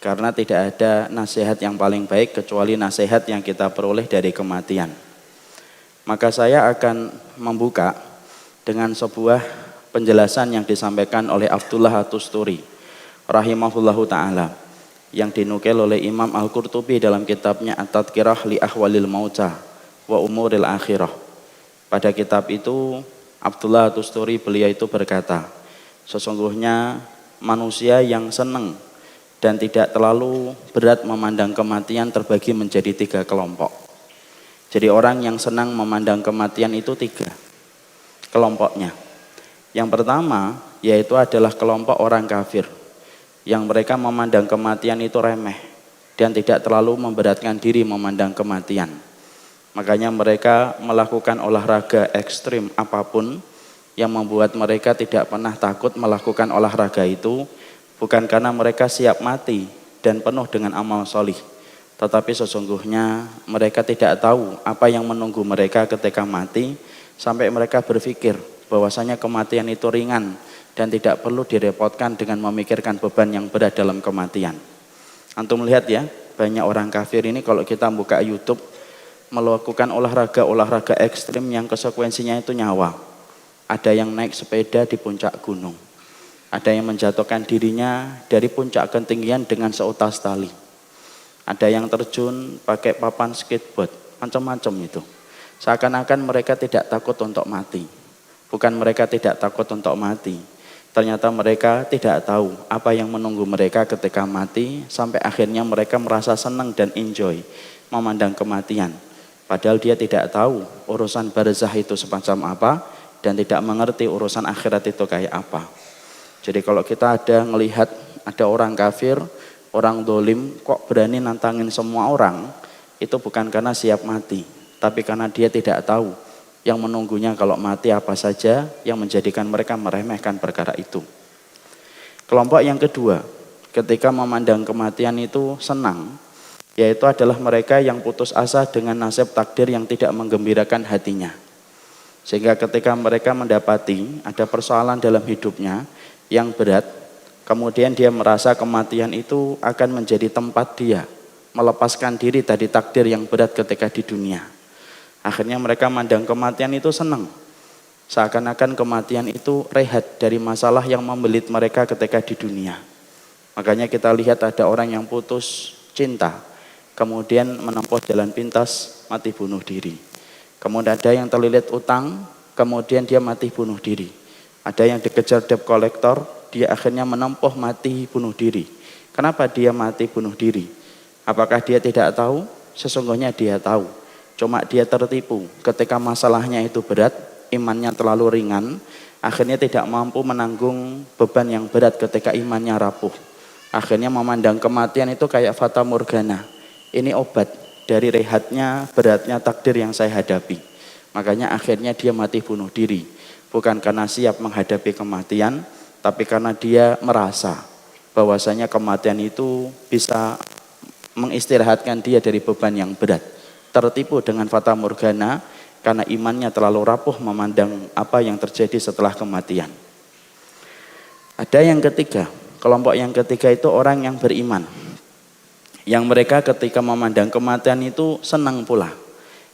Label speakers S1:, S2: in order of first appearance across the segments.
S1: Karena tidak ada nasihat yang paling baik kecuali nasihat yang kita peroleh dari kematian. Maka saya akan membuka dengan sebuah penjelasan yang disampaikan oleh Abdullah At-Tusturi rahimahullahu ta'ala, yang dinukil oleh Imam Al-Qurtubi dalam kitabnya At-Tadhkirah li Ahwalil Mauta wa Umuril Akhirah. Pada kitab itu Abdullah At-Tusturi beliau itu berkata, sesungguhnya manusia yang senang dan tidak terlalu berat memandang kematian terbagi menjadi 3 kelompok. Jadi orang yang senang memandang kematian itu 3 kelompoknya. Yang pertama yaitu adalah kelompok orang kafir, yang mereka memandang kematian itu remeh dan tidak terlalu memberatkan diri memandang kematian. Makanya mereka melakukan olahraga ekstrim apapun yang membuat mereka tidak pernah takut melakukan olahraga itu, bukan karena mereka siap mati dan penuh dengan amal solih, tetapi sesungguhnya mereka tidak tahu apa yang menunggu mereka ketika mati, sampai mereka berpikir bahwasanya kematian itu ringan dan tidak perlu direpotkan dengan memikirkan beban yang berat dalam kematian. Antum lihat ya, banyak orang kafir ini kalau kita buka YouTube melakukan olahraga ekstrim yang konsekuensinya itu nyawa. Ada yang naik sepeda di puncak gunung, ada yang menjatuhkan dirinya dari puncak ketinggian dengan seutas tali, ada yang terjun pakai papan skateboard, macam-macam itu. Seakan-akan mereka tidak takut untuk mati. Bukan mereka tidak takut untuk mati, ternyata mereka tidak tahu apa yang menunggu mereka ketika mati, sampai akhirnya mereka merasa senang dan enjoy memandang kematian. Padahal dia tidak tahu urusan barzah itu semacam apa dan tidak mengerti urusan akhirat itu kayak apa. Jadi kalau kita ada ngelihat ada orang kafir, orang dolim kok berani nantangin semua orang, itu bukan karena siap mati, tapi karena dia tidak tahu yang menunggunya kalau mati apa saja yang menjadikan mereka meremehkan perkara itu. Kelompok yang kedua, ketika memandang kematian itu senang, yaitu adalah mereka yang putus asa dengan nasib takdir yang tidak menggembirakan hatinya. Sehingga ketika mereka mendapati ada persoalan dalam hidupnya yang berat, kemudian dia merasa kematian itu akan menjadi tempat dia melepaskan diri dari takdir yang berat ketika di dunia. Akhirnya mereka mandang kematian itu senang. Seakan-akan kematian itu rehat dari masalah yang membelit mereka ketika di dunia. Makanya kita lihat ada orang yang putus cinta, kemudian menempuh jalan pintas, mati bunuh diri. Kemudian ada yang terlilit utang, kemudian dia mati bunuh diri. Ada yang dikejar debt collector, dia akhirnya menempuh mati bunuh diri. Kenapa dia mati bunuh diri? Apakah dia tidak tahu? Sesungguhnya dia tahu. Cuma dia tertipu ketika masalahnya itu berat, imannya terlalu ringan, akhirnya tidak mampu menanggung beban yang berat ketika imannya rapuh. Akhirnya memandang kematian itu kayak fata morgana. Ini obat dari rehatnya, beratnya takdir yang saya hadapi. Makanya akhirnya dia mati bunuh diri. Bukan karena siap menghadapi kematian, tapi karena dia merasa bahwasanya kematian itu bisa mengistirahatkan dia dari beban yang berat. Tertipu dengan fata morgana karena imannya terlalu rapuh memandang apa yang terjadi setelah kematian. Ada yang ketiga, kelompok yang ketiga itu orang yang beriman, yang mereka ketika memandang kematian itu senang pula.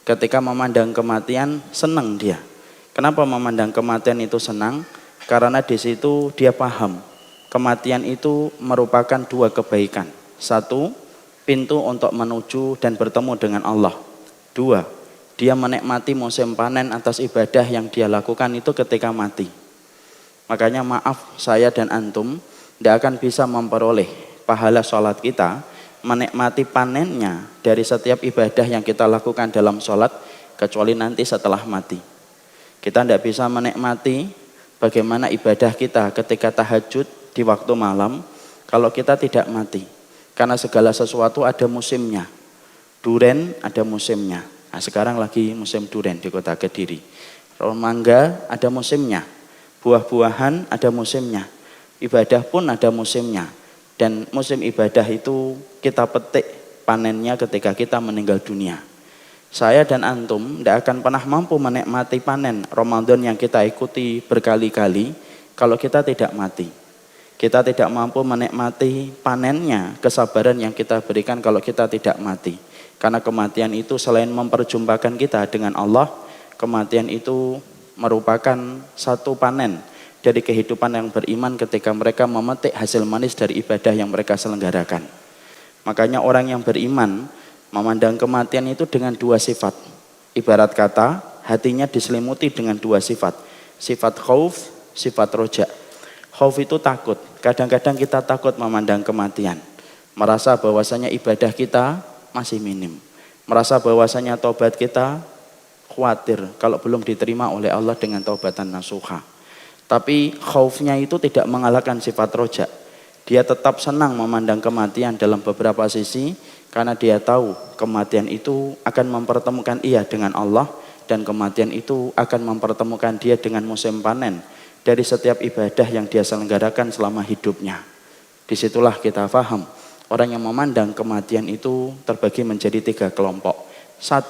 S1: Ketika memandang kematian senang dia. Kenapa memandang kematian itu senang? Karena di situ dia paham kematian itu merupakan 2 kebaikan. 1, pintu untuk menuju dan bertemu dengan Allah. 2, dia menikmati musim panen atas ibadah yang dia lakukan itu ketika mati. Makanya maaf, saya dan antum tidak akan bisa memperoleh pahala sholat kita, menikmati panennya dari setiap ibadah yang kita lakukan dalam sholat, kecuali nanti setelah mati. Kita tidak bisa menikmati bagaimana ibadah kita ketika tahajud di waktu malam kalau kita tidak mati. Karena segala sesuatu ada musimnya. Duren ada musimnya. Nah, sekarang lagi musim duren di kota Kediri. Mangga ada musimnya. Buah-buahan ada musimnya. Ibadah pun ada musimnya. Dan musim ibadah itu kita petik panennya ketika kita meninggal dunia. Saya dan antum tidak akan pernah mampu menikmati panen Ramadan yang kita ikuti berkali-kali kalau kita tidak mati. Kita tidak mampu menikmati panennya kesabaran yang kita berikan kalau kita tidak mati. Karena kematian itu selain memperjumpakan kita dengan Allah, kematian itu merupakan satu panen dari kehidupan yang beriman ketika mereka memetik hasil manis dari ibadah yang mereka selenggarakan. Makanya orang yang beriman memandang kematian itu dengan dua sifat. Ibarat kata, hatinya diselimuti dengan dua sifat. Sifat khauf, sifat roja. Khauf itu takut. Kadang-kadang kita takut memandang kematian. Merasa bahwasanya ibadah kita masih minim. Merasa bahwasanya taubat kita khawatir kalau belum diterima oleh Allah dengan taubatan nasuha. Tapi khaufnya itu tidak mengalahkan sifat roja. Dia tetap senang memandang kematian dalam beberapa sisi karena dia tahu kematian itu akan mempertemukan ia dengan Allah dan kematian itu akan mempertemukan dia dengan musim panen dari setiap ibadah yang dia selenggarakan selama hidupnya. Disitulah kita paham orang yang memandang kematian itu terbagi menjadi 3 kelompok. 1,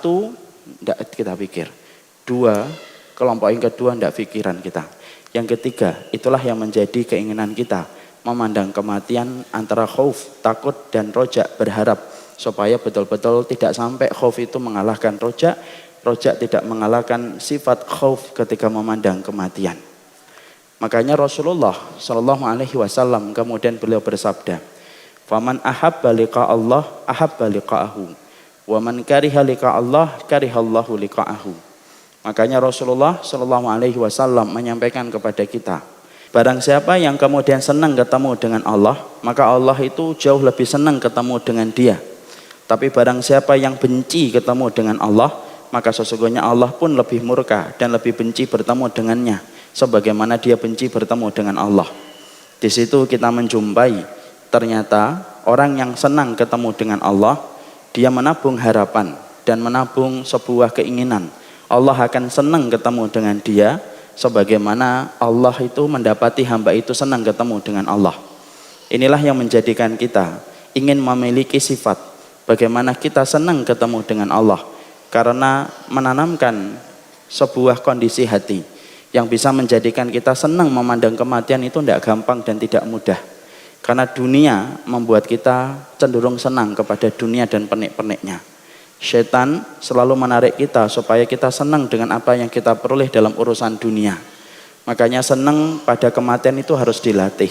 S1: tidak kita pikir. 2, kelompok yang kedua tidak pikiran kita. Yang ketiga, itulah yang menjadi keinginan kita, memandang kematian antara khauf, takut dan roja, berharap supaya betul-betul tidak sampai khauf itu mengalahkan roja, roja tidak mengalahkan sifat khauf ketika memandang kematian. Makanya Rasulullah Shallallahu Alaihi Wasallam kemudian beliau bersabda, "Faman ahabba liqa Allah ahabba liqa'ahu, wa man kariha liqa Allah karihallahu liqa'ahu." Makanya Rasulullah Shallallahu Alaihi Wasallam menyampaikan kepada kita, barang siapa yang kemudian senang ketemu dengan Allah, maka Allah itu jauh lebih senang ketemu dengan dia. Tapi barang siapa yang benci ketemu dengan Allah, maka sesungguhnya Allah pun lebih murka dan lebih benci bertemu dengannya, sebagaimana dia benci bertemu dengan Allah. Di situ kita menjumpai ternyata orang yang senang ketemu dengan Allah, dia menabung harapan dan menabung sebuah keinginan. Allah akan senang ketemu dengan dia sebagaimana Allah itu mendapati hamba itu senang ketemu dengan Allah. Inilah yang menjadikan kita ingin memiliki sifat bagaimana kita senang ketemu dengan Allah, karena menanamkan sebuah kondisi hati yang bisa menjadikan kita senang memandang kematian itu tidak gampang dan tidak mudah. Karena dunia membuat kita cenderung senang kepada dunia dan pernik-perniknya. Setan selalu menarik kita supaya kita senang dengan apa yang kita peroleh dalam urusan dunia. Makanya senang pada kematian itu harus dilatih.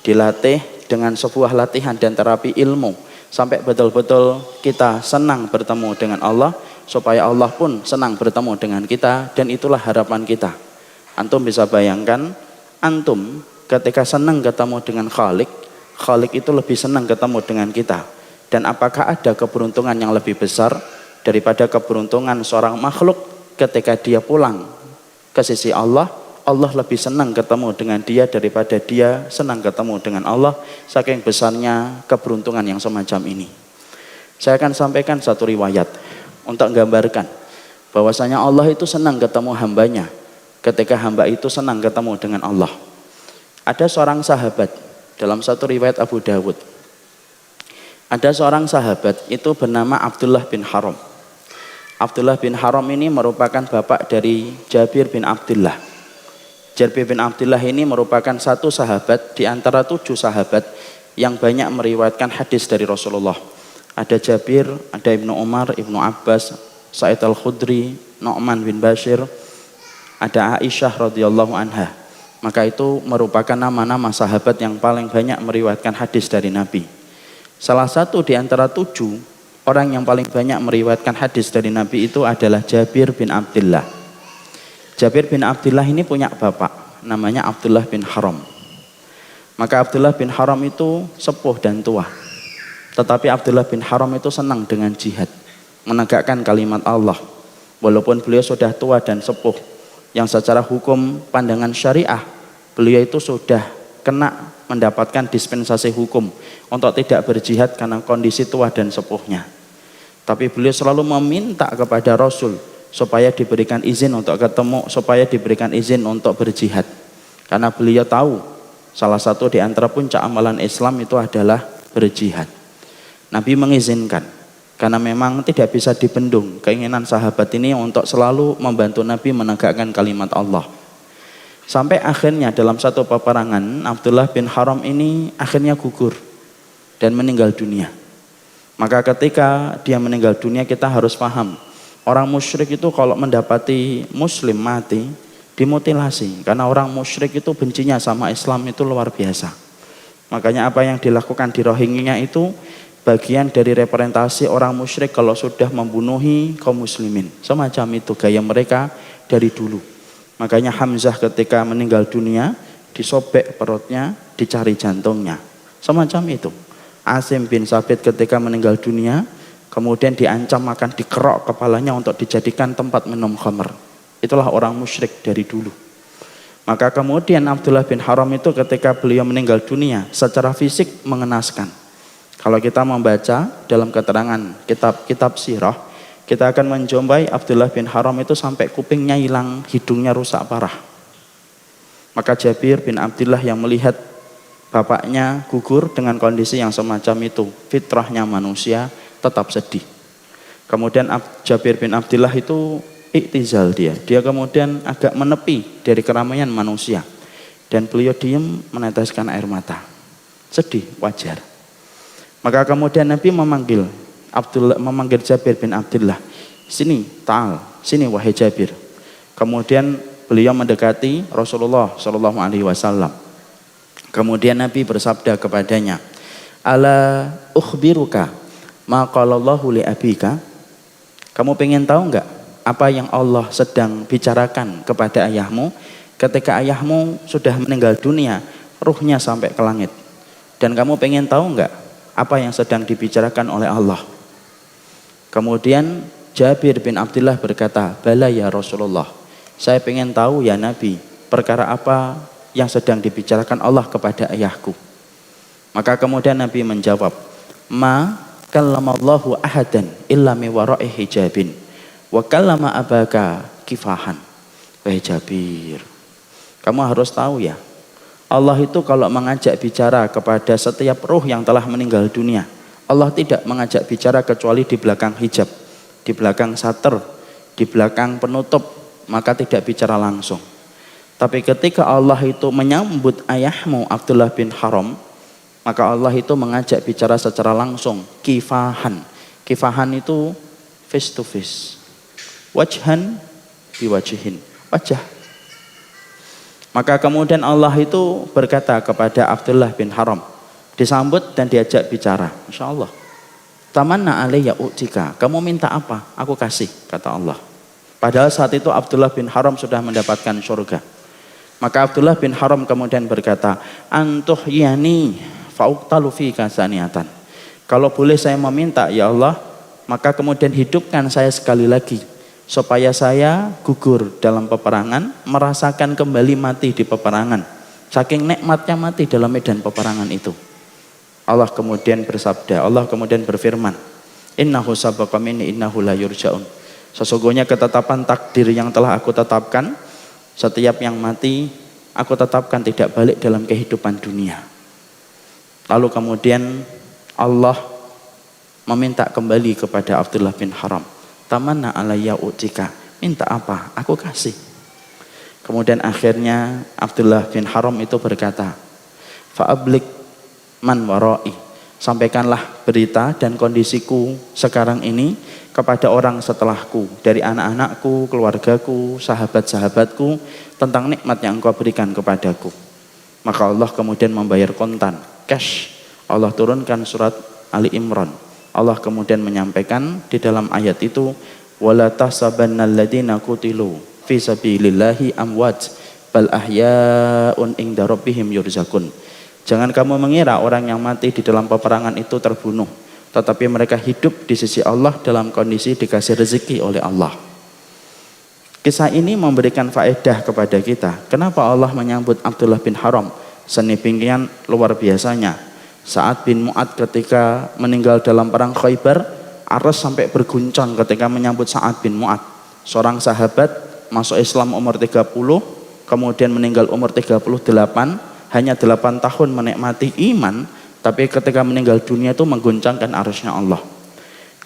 S1: Dilatih dengan sebuah latihan dan terapi ilmu. Sampai betul-betul kita senang bertemu dengan Allah, supaya Allah pun senang bertemu dengan kita, dan itulah harapan kita. Antum bisa bayangkan, antum ketika senang ketemu dengan Khalik, Khalik itu lebih senang ketemu dengan kita. Dan apakah ada keberuntungan yang lebih besar daripada keberuntungan seorang makhluk ketika dia pulang ke sisi Allah? Allah lebih senang ketemu dengan dia daripada dia senang ketemu dengan Allah. Saking besarnya keberuntungan yang semacam ini. Saya akan sampaikan satu riwayat untuk menggambarkan bahwasanya Allah itu senang ketemu hambanya ketika hamba itu senang ketemu dengan Allah. Ada seorang sahabat dalam satu riwayat Abu Dawud. Ada seorang sahabat itu bernama Abdullah bin Haram. Abdullah bin Haram ini merupakan bapak dari Jabir bin Abdullah. Jabir bin Abdullah ini merupakan satu sahabat di antara 7 sahabat yang banyak meriwayatkan hadis dari Rasulullah. Ada Jabir, ada Ibnu Umar, Ibnu Abbas, Sa'id al-Khudri, Nu'man bin Bashir, ada Aisyah radhiyallahu anha. Maka itu merupakan nama-nama sahabat yang paling banyak meriwayatkan hadis dari Nabi. Salah satu di antara 7 orang yang paling banyak meriwayatkan hadis dari Nabi itu adalah Jabir bin Abdullah. Jabir bin Abdullah ini punya bapak, namanya Abdullah bin Haram. Maka Abdullah bin Haram itu sepuh dan tua. Tetapi Abdullah bin Haram itu senang dengan jihad, menegakkan kalimat Allah. Walaupun beliau sudah tua dan sepuh, yang secara hukum pandangan syariah, beliau itu sudah kena mendapatkan dispensasi hukum untuk tidak berjihad karena kondisi tua dan sepuhnya. Tapi beliau selalu meminta kepada Rasul supaya diberikan izin untuk ketemu, supaya diberikan izin untuk berjihad. Karena beliau tahu salah satu di antara puncak amalan Islam itu adalah berjihad. Nabi mengizinkan karena memang tidak bisa dibendung keinginan sahabat ini untuk selalu membantu Nabi menegakkan kalimat Allah. Sampai akhirnya dalam satu peperangan Abdullah bin Haram ini akhirnya gugur dan meninggal dunia. Maka ketika dia meninggal dunia, kita harus paham, orang musyrik itu kalau mendapati muslim mati dimutilasi, karena orang musyrik itu bencinya sama Islam itu luar biasa. Makanya apa yang dilakukan di Rohingya itu bagian dari representasi orang musyrik kalau sudah membunuhi kaum muslimin. Semacam itu gaya mereka dari dulu. Makanya Hamzah ketika meninggal dunia disobek perutnya, dicari jantungnya. Semacam itu. Asim bin Sabit ketika meninggal dunia kemudian diancam akan dikerok kepalanya untuk dijadikan tempat minum khamr. Itulah orang musyrik dari dulu. Maka kemudian Abdullah bin Haram itu ketika beliau meninggal dunia secara fisik mengenaskan. Kalau kita membaca dalam keterangan kitab sirah, kita akan menjumpai Abdullah bin Haram itu sampai kupingnya hilang, hidungnya rusak parah. Maka Jabir bin Abdullah yang melihat bapaknya gugur dengan kondisi yang semacam itu, fitrahnya manusia tetap sedih. Kemudian Jabir bin Abdullah itu iktizal dia kemudian agak menepi dari keramaian manusia dan beliau diam meneteskan air mata, sedih, wajar. Maka kemudian Nabi memanggil Jabir bin Abdullah, sini ta'al, sini wahai Jabir. Kemudian beliau mendekati Rasulullah Shallallahu Alaihi Wasallam. Kemudian Nabi bersabda kepadanya, ala ukhbiruka ma qalallahu li abika. Kamu pengen tahu enggak apa yang Allah sedang bicarakan kepada ayahmu ketika ayahmu sudah meninggal dunia, ruhnya sampai ke langit. Dan kamu pengen tahu enggak apa yang sedang dibicarakan oleh Allah? Kemudian Jabir bin Abdullah berkata, bala ya Rasulullah, saya pengen tahu ya Nabi, perkara apa yang sedang dibicarakan Allah kepada ayahku. Maka kemudian Nabi menjawab, ma kallamallahu ahadan illa mi wara'i hijabin wa kallama abaka kifahan. Wahai Jabir, kamu harus tahu ya, Allah itu kalau mengajak bicara kepada setiap ruh yang telah meninggal dunia, Allah tidak mengajak bicara kecuali di belakang hijab, di belakang sater, di belakang penutup, maka tidak bicara langsung. Tapi ketika Allah itu menyambut ayahmu Abdullah bin Haram, maka Allah itu mengajak bicara secara langsung, kifahan. Kifahan itu face to face, wajhan biwajihin, wajah. Maka kemudian Allah itu berkata kepada Abdullah bin Haram, disambut dan diajak bicara. Masya Allah. Tamanna alayya u'tika, kamu minta apa? Aku kasih, kata Allah. Padahal saat itu Abdullah bin Haram sudah mendapatkan surga. Maka Abdullah bin Haram kemudian berkata, antuh yani fauqtalu fika saniatan. Kalau boleh saya meminta ya Allah, maka kemudian hidupkan saya sekali lagi supaya saya gugur dalam peperangan, merasakan kembali mati di peperangan. Saking nikmatnya mati dalam medan peperangan itu. Allah kemudian bersabda, Allah kemudian berfirman, innahu sabaqa minni innahu la yurja'un. Sesungguhnya ketetapan takdir yang telah aku tetapkan, setiap yang mati aku tetapkan tidak balik dalam kehidupan dunia. Lalu kemudian Allah meminta kembali kepada Abdullah bin Haram, tamanna alayya u'tika, minta apa? Aku kasih. Kemudian akhirnya Abdullah bin Haram itu berkata, fa'ablik man warai, sampaikanlah berita dan kondisiku sekarang ini kepada orang setelahku, dari anak-anakku, keluargaku, sahabat-sahabatku, tentang nikmat yang engkau berikan kepadaku. Maka Allah kemudian membayar kontan, cash. Allah turunkan surat Ali Imran. Allah kemudian menyampaikan di dalam ayat itu, wala tahsabannal ladzina qutilu fi sabilillahi amwat bal ahya'un inda rabbihim yurzaqun. Jangan kamu mengira orang yang mati di dalam peperangan itu terbunuh, tetapi mereka hidup di sisi Allah dalam kondisi dikasih rezeki oleh Allah. Kisah ini memberikan faedah kepada kita. Kenapa Allah menyambut Abdullah bin Haram sedemikian luar biasanya? Sa'ad bin Mu'ad ketika meninggal dalam perang Khaybar, Aras sampai berguncang ketika menyambut Sa'ad bin Mu'ad. Seorang sahabat masuk Islam umur 30, kemudian meninggal umur 38, hanya 8 tahun menikmati iman, tapi ketika meninggal dunia itu mengguncangkan arasnya Allah.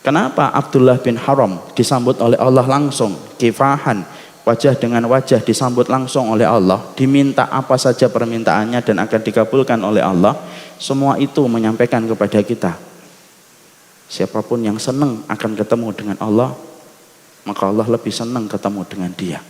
S1: Kenapa Abdullah bin Haram disambut oleh Allah langsung, kifahan, wajah dengan wajah disambut langsung oleh Allah, diminta apa saja permintaannya dan akan dikabulkan oleh Allah, semua itu menyampaikan kepada kita, siapapun yang senang akan ketemu dengan Allah, maka Allah lebih senang ketemu dengan dia.